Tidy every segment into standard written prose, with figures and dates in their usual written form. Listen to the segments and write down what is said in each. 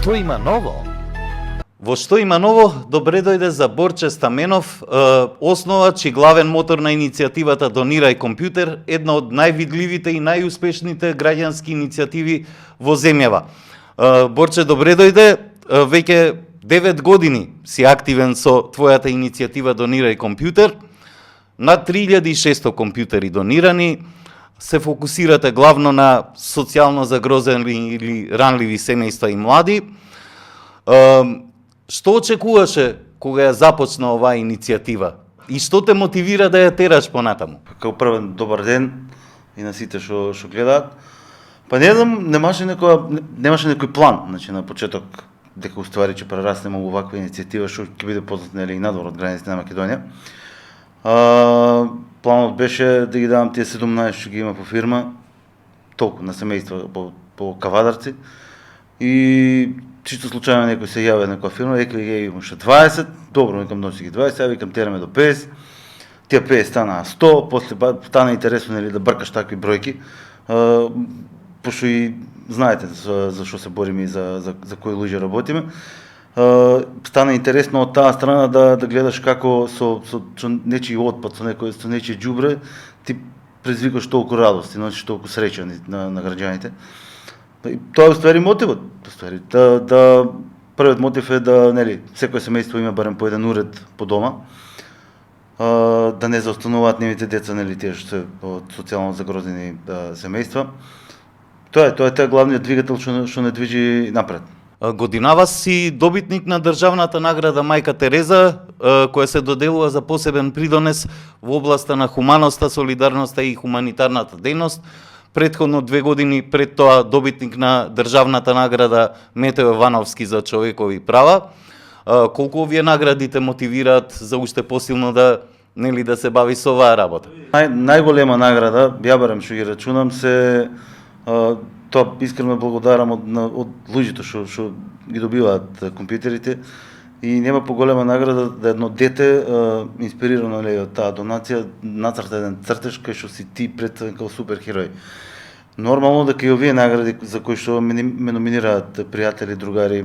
Што има ново? Во Што има ново, добре дојде за Борче Стаменов, основач и главен мотор на иницијативата Донирај компјутер, една од највидливите и најуспешните граѓански иницијативи во земјава. Борче, добре дојде, веќе 9 години си активен со твојата иницијатива Донирај компјутер, над 3600 компјутери донирани, се фокусирате главно на социјално загрозени или ранливи семејства и млади. Што очекуваше кога ја започна оваа иницијатива и што те мотивира да ја тераш понатаму? Као првен добар ден и на сите што гледаат. Па не знам, немаше некој план, значи на почеток дека уствари ќе прераснеме во ваква иницијатива што ќе биде позната нели и надвор од границите на Македонија. Планот беше да ги давам тие 17 што ги има по фирма, толку на семејства по кавадарци и чисто случајно некој се јави некоја фирма, рекли имаше 20, добро, викам носи ги 20, ја викам тераме до 50, тие 50 станаа 100, после стана интересно нели да бркаш такви бројки, пошто и знаете за што се бориме и за кои луѓе работиме. Стана интересно од таа страна да гледаш како со нечи отпад, со нечи џубре, ти предизвикаш толку радост и носиш толку среќа на граѓаните. Тоа е уствари мотивот. Првиот мотив е да нели секој семејство има барем по еден уред по дома, да не заостануваат нивните деца нели тие што се од социјално загрозени семејства. Тоа е главниот двигател што не движи напред. Годинава си добитник на државната награда Мајка Тереза, која се доделува за посебен придонес во областа на хуманоста, солидарноста и хуманитарната дејност. Претходно 2 години пред тоа добитник на државната награда Метео Јовановски за човекови права. Колку овие награди те мотивираат за уште посилно да се бави со оваа работа? Најголема награда, ја барем што ги рачунам, се тоа искрено благодарам од луѓето што ги добиваат компјутерите и нема поголема награда да едно дете инспирирано од таа донација нацрта еден цртеж кај што си ти представен како суперхерој. Нормално дека и овие награди за кои што ме номинираат пријатели, другари,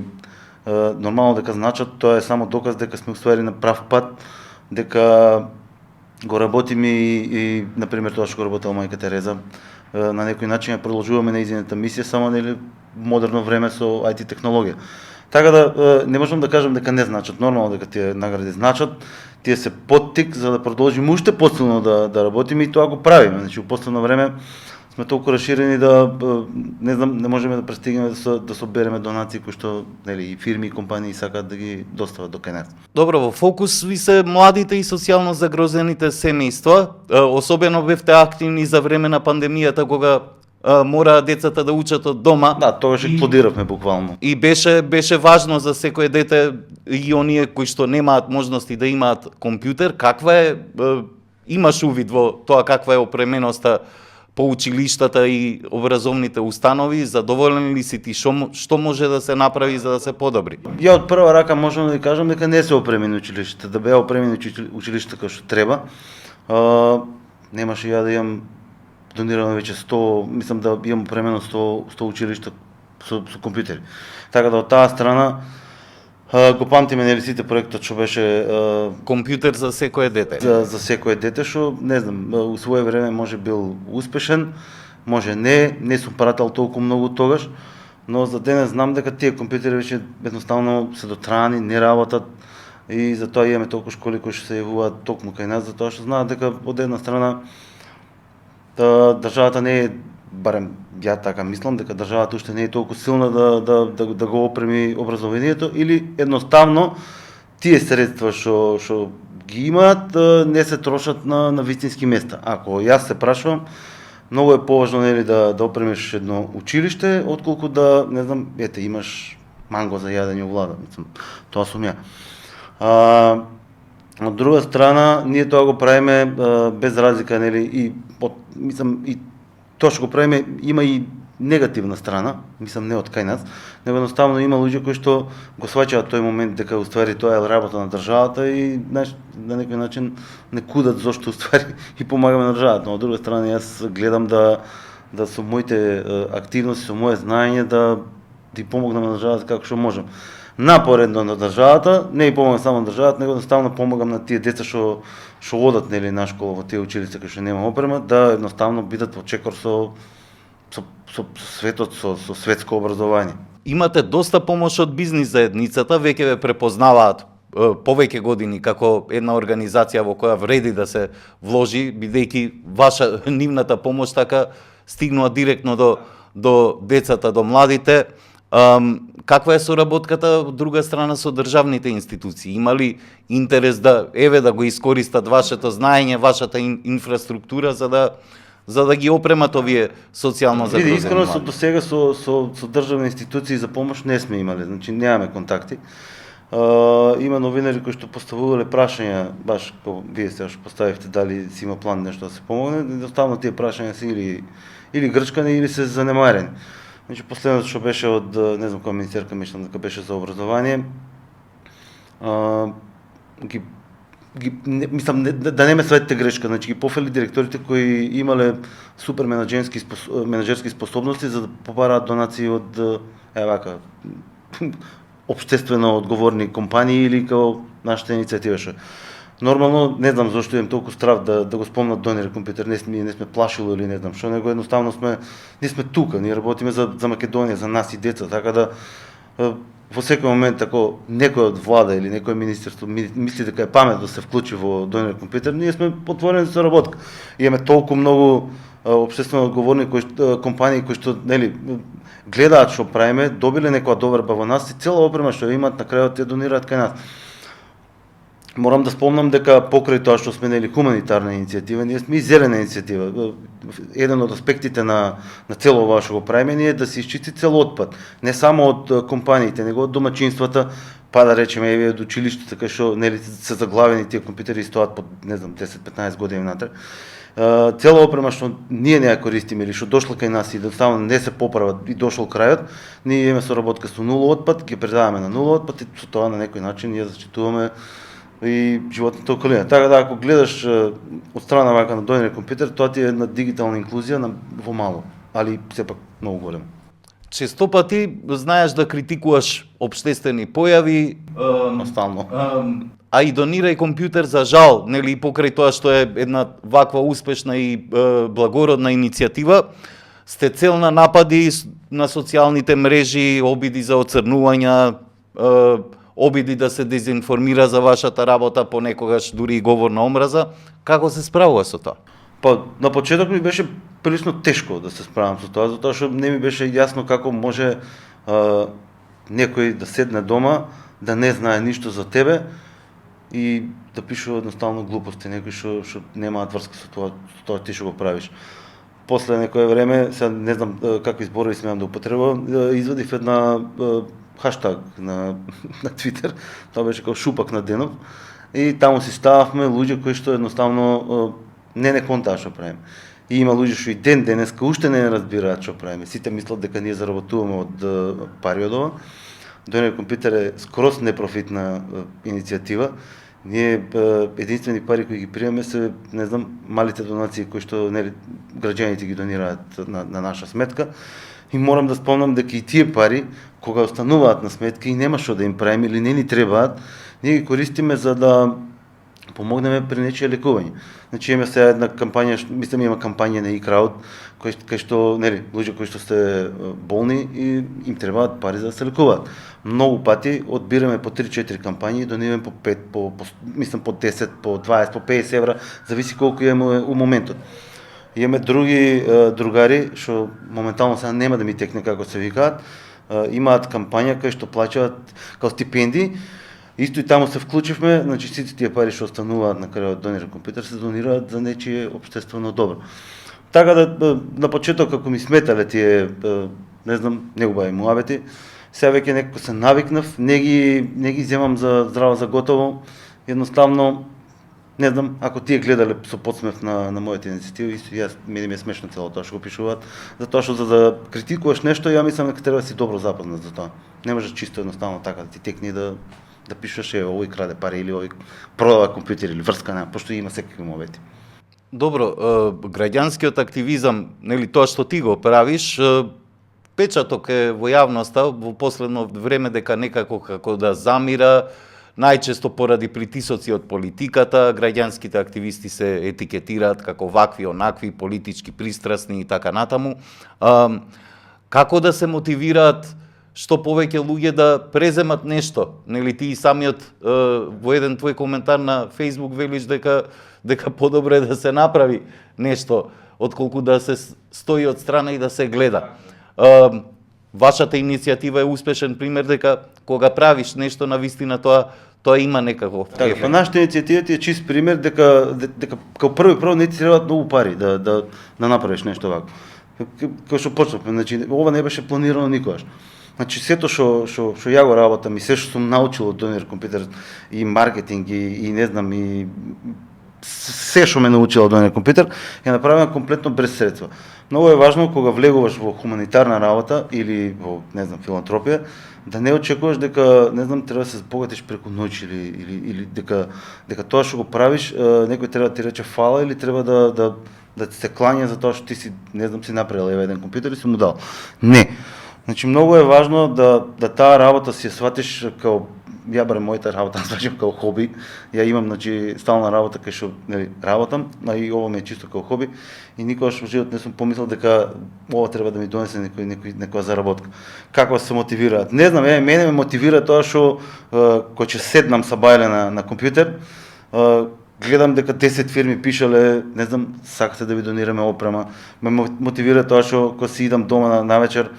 нормално дека значат, тоа е само доказ дека сме уствари на прав пат, дека го работиме и например тоа што го работела Мајка Тереза, на некој начин ја продолжуваме нејзината мисија, само нели модерно време со IT технологија. Така да не можам да кажам дека не значат, нормално дека тие награди значат, тие се поттик за да продолжиме уште посилно да работиме и тоа го правиме. Значи во последно време сме толку расширени да не знам, не можеме да пристигнеме да собереме донации кои што нели и фирми и компании сакаат да ги достават до кај нас. Добро, во фокус ви се младите и социјално загрозените семејства. Особено бевте активни за време на пандемијата кога мора децата да учат од дома. Да, тогаш експлодиравме буквално. И беше важно за секое дете и оние кои што немаат можности да имаат компјутер. Имаш увид во тоа каква е опременоста по училиштата и образовните установи? Задоволен ли си ти? Што може да се направи за да се подобри? Ја од прва рака можам да ви кажам дека не се опремени училиштата, да беа опремени училиштата како што треба. Немаше ја да имам донирано веќе 100, мислам да имам опремено 100 училишта со компјутери. Така да од таа страна го памтиме нели сите проектот што беше компјутер за секое дете. За секое дете што не знам, у свое време може бил успешен, може не сум прател толку многу тогаш, но за денес знам дека тие компјутери веќе едноставно се дотраани, не работат и затоа имаме толку школи кои што се јавуваат токму кај нас, затоа што знаат дека од една страна државата не е, барем ја така мислам, дека државата уште не е толку силна да го опреми образованието или едноставно тие средства што ги имаат не се трошат на вистински места. Ако јас се прашувам, многу е поважно нели да опремиш едно училиште отколку да не знам, имаш манго за јадење у влада, мислам, тоа сум ја. Од друга страна, ние тоа го правиме без разлика нели и мислам и тоа што го правиме има и негативна страна, мислам не од кај нас, него едноставно има луѓе кои што го сваќаат тој момент дека уствари тоа е работа на државата и на некој начин не кудат зошто уствари и помагаме на државата. Но од друга страна јас гледам да со моите активности, со мое знаење да ти помогнам на државата како што можам. Напоредно на државата, не и помогам само на државата, него едноставно помогам на тие деца што одат нели на школа во тие училишта кај што нема опрема, да едноставно бидат во чекор со светот, со светско образование. Имате доста помош од бизнис заедницата, веќе ве препознаваат повеќе години како една организација во која вреди да се вложи, бидејќи нивната помош така стигнува директно до децата, до младите. Каква е соработката од друга страна со државните институции? Има ли интерес да го искористат вашето знаење, вашата инфраструктура за да ги опремат овие социјално загрозени Искрено млади? до сега со државни институции за помош не сме имале, значи немаме контакти. Има новинари кои што поставувале прашања, баш како вие сега што поставивте дали си има план нешто да се помогне, едноставно тие прашања се или грчкани или се занемарени. Значи последното што беше од не знам која министерка, мислам дека беше за образование, мислам да не ме светите грешка, значи ги пофели директорите кои имале супер менаџерски способности за да побараат донации од вака општествено одговорни компании или као нашата иницијатива што. Нормално не знам зошто имам толку страв да го спомнат Донер компјутер, не сме плашило или не знам што, него едноставно ние сме тука, ние работиме за Македонија, за нас и деца, така да во секој момент ако некој од влада или некој министерство мисли дека е памет да се вклучи во Донер компјутер, ние сме отворени за работка. Имаме толку многу општествено одговорни компании кои што нели гледаат што правиме, добиле некоја доверба во нас и цела опрема што имаат на крајот ја донираат кај нас. Морам да спомнам дека покрај тоа што сме нели хуманитарна иницијатива, ние сме и зелена иницијатива. Еден од аспектите на цело ова што го правиме е да се исчисти цел отпад, не само од компаниите, него од домаќинствата, па да речеме еве од училиштата кај што нели се заглавени тие компјутери и стоат по не знам 10-15 години натре. Цела опрема што ние не ја користиме или што дошла кај нас и едноставно не се поправа и дошол крајот, ние имаме соработка со нула отпад, ги предаваме на нула отпад и со тоа на некој начин ја заштитуваме и животната околина. Така да ако гледаш од страна вака на Донер компјутер, тоа ти е една дигитална инклузија во мало, али сепак многу голема. Често пати знаеш да критикуваш општествени појави, Стално. а и Донирај компјутер за жал, нели покрај тоа што е една ваква успешна и благородна иницијатива, сте цел на напади на социјалните мрежи, обиди за оцрнувања, обиди да се дезинформира за вашата работа, понекогаш дури и говор на омраза. Како се справува со тоа? Па на почеток ми беше прилично тешко да се справам со тоа, затоа што не ми беше јасно како може некој да седне дома, да не знае ништо за тебе и да пишува едноставно глупости, некои што немаат врска со тоа ти што го правиш. После некое време, сега не знам какви зборови смеам да употребувам, извадив една хаштаг на Твитер, тоа беше како шупак на денов, и таму си стававме луѓе кои што едноставно не контаа што правиме. И има луѓе што и денеска уште не разбираат што правиме. Сите мислат дека ние заработуваме од пари од ова. Донер компјутер е скроз непрофитна иницијатива. Ние единствени пари кои ги приемаме се, не знам, малите донации кои што граѓаните ги донираат на наша сметка. И морам да спомнам дека и тие пари, кога остануваат на сметка и нема што да им правиме или не ни требаат, ние ги користиме за да помогнеме при нечие лекување. Значи имаме сега една кампања, мислам има кампања на e-crowd, кај што луѓе кои што сте болни и им требаат пари за да се лекуваат. Многу пати одбираме по 3-4 кампањи и дониваме по 5, мислам по 10, по 20, по 50 евра, зависи колку имаме у моментот. Имаме други другари што моментално сега нема да ми текне како се викаат, имаат кампања кај што плаќаат како стипендии. Исто и таму се вклучивме, значи сите тие пари што остануваат на крајот Донер компјутер се донираат за нечие општествено добро. Така да на почеток како ми сметале тие не знам неубави муабети, сега веќе некако се навикнав, не ги земам за здраво за готово. Едноставно не знам, ако тие гледале со подсмев на моите иницијативи, исто мене ми е смешно цело тоа што го пишуваат, затоа што за да критикуваш нешто, ја мислам дека треба да си добро запознат за тоа. Не можеш чисто едноставно така да ти текне да пишеш овој краде пари или овој продава компјутер или врска, пошто има секакви моменти. Добро, граѓанскиот активизам, нели тоа што ти го правиш, печаток е во јавноста во последно време дека некако како да замира, најчесто поради притисоци од политиката, граѓанските активисти се етикетираат како вакви, онакви, политички пристрасни и така натаму. Како да се мотивираат што повеќе луѓе да преземат нешто? Нели ти и самиот во еден твој коментар на Facebook велиш дека подобро е да се направи нешто отколку да се стои од страна и да се гледа. Вашата иницијатива е успешен пример дека кога правиш нешто на вистина тоа има некаков Така, па нашата иницијатива ти е чист пример дека као прво не ти требаат многу пари да направиш нешто вакво. Као што почнавме, значи ова не беше планирано никогаш. Значи сето што ја го работам и се што сум научил од Донир компјутер и маркетинг и не знам и се што ме научила Донир компјутер е направено комплетно без средства. Многу е важно кога влегуваш во хуманитарна работа или во не знам филантропија да не очекуваш дека не знам треба да се збогатиш преку ноќ или дека тоа што го правиш некој треба да ти рече фала или треба да ти се клања за тоа што ти си не знам си направил еден компјутер и си му дал. Не. Значи многу е важно да таа работа си ја сватиш као ја барем мојата работа сваќам као хоби. Ја имам значи стална работа кај што нели работам, а и ова ми е чисто као хоби и никогаш во живот не сум помислил дека ова треба да ми донесе некоја заработка. Како се мотивираат? Не знам, мене ме мотивира тоа што кога ќе седнам са бајле на компјутер, гледам дека 10 фирми пишале, не знам, сакате да ви донираме опрема. Ме мотивира тоа што кога си идам дома на вечер,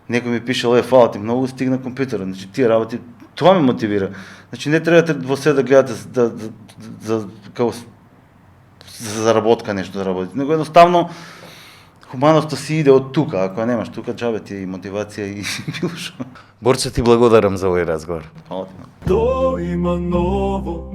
некој ми пишал, фала ти, многу стигна компјутерот. Значи тие работи, тоа ме мотивира. Значи не треба во се да гледате за заработка нешто да работите, него едноставно хуманоста си иде од тука, ако ја немаш тука, џабе ти и мотивација и било што. Борче, ти благодарам за овој разговор. Фала ти. То има ново